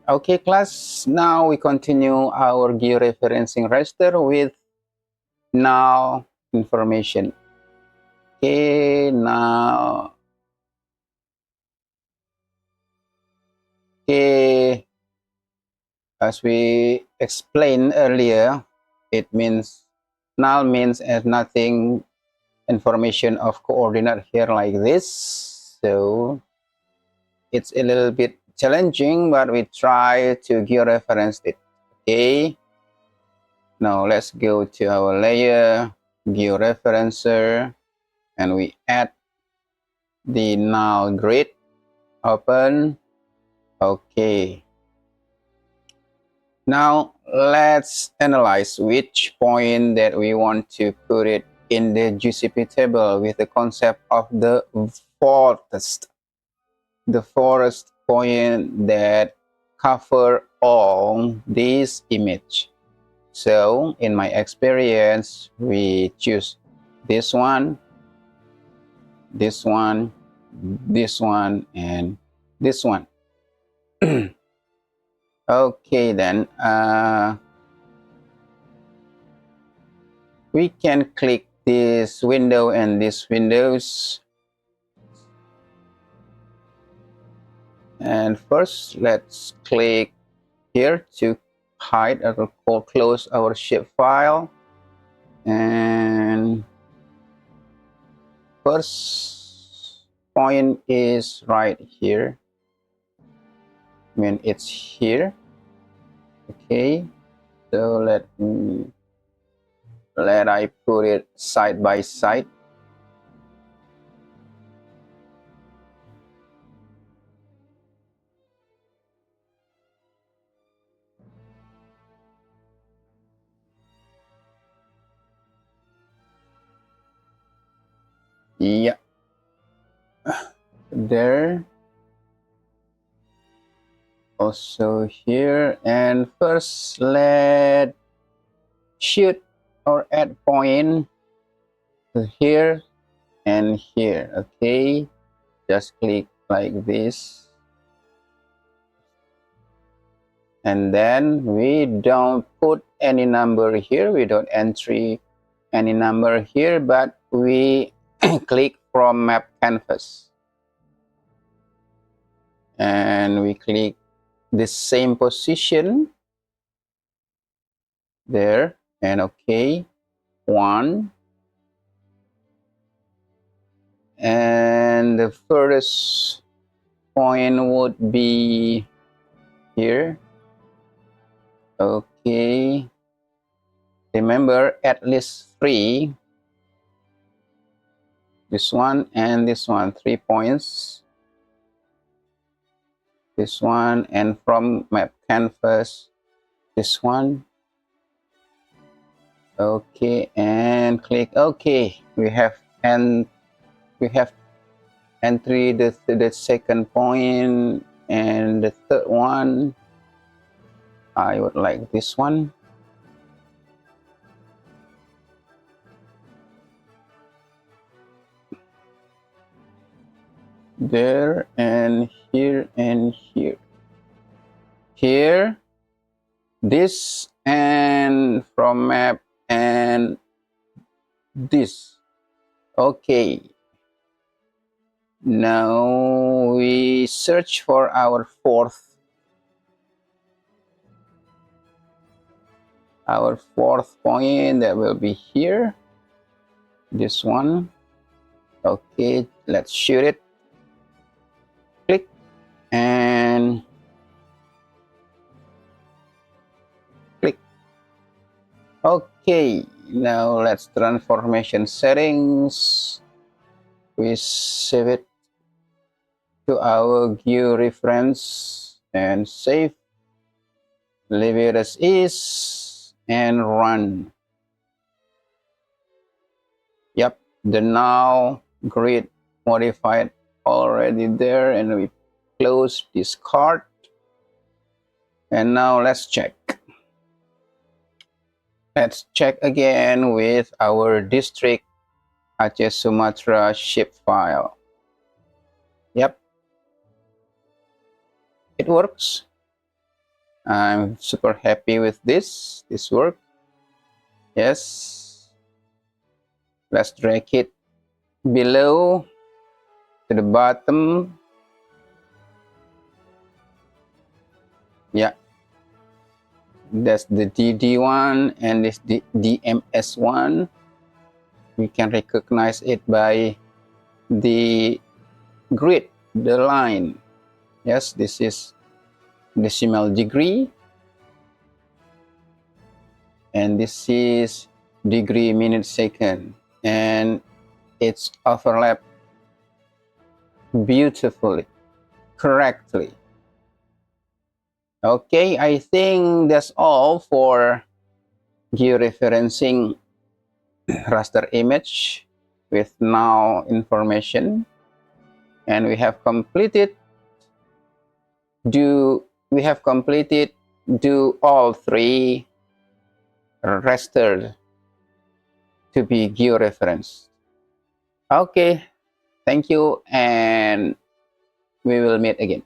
Okay, class, now we continue our georeferencing raster with now information. Okay, now, okay, as we explained earlier, it means null means as nothing information of coordinate here like this. So it's a little bit challenging, but we try to georeference it. Okay. Now let's go to our layer, georeferencer, and we add the null grid, open. Okay. Now let's analyze which point that we want to put it in the GCP table with the concept of the forest. The forest point that cover all this image. So in my experience, we choose this one, this one, this one, and this one. Okay, then we can click this window and these windows. And first, let's click here to hide or close our shapefile. And first point is right here. I mean, it's here. Okay, so let I put it side by side. Yeah, there. Also here, and first let shoot or add point to here and here. Okay, just click like this, and then we don't put any number here, we don't entry any number here, but we click from map canvas and we click the same position there, and okay, one, and the first point would be here. Okay, remember at least 3, this one and this one, 3 points, this one, and from map canvas this one. Okay, and click OK. We have entry the second point, and the third one I would like this one. There, and here, and here. Here, this, and from map, and this. Okay. Now we search for our fourth point that will be here. This one. Okay, let's shoot it. Click, and click. Okay, now let's transformation settings. We save it to our Georeference and save. Leave it as is and run. Yep, the now grid modified already there, and we close this card. And now let's check. Let's check again with our district Aceh Sumatra shapefile. Yep, it works. I'm super happy with this work. Yes, let's drag it below to the bottom. Yeah, that's the DD one, and this the DMS one. We can recognize it by the grid, the line. Yes, this is decimal degree, and this is degree minute second, and it's overlapped beautifully, correctly. Okay, I think that's all for georeferencing raster image with now information, and we have completed do all three raster to be georeferenced. Okay, thank you, and we will meet again.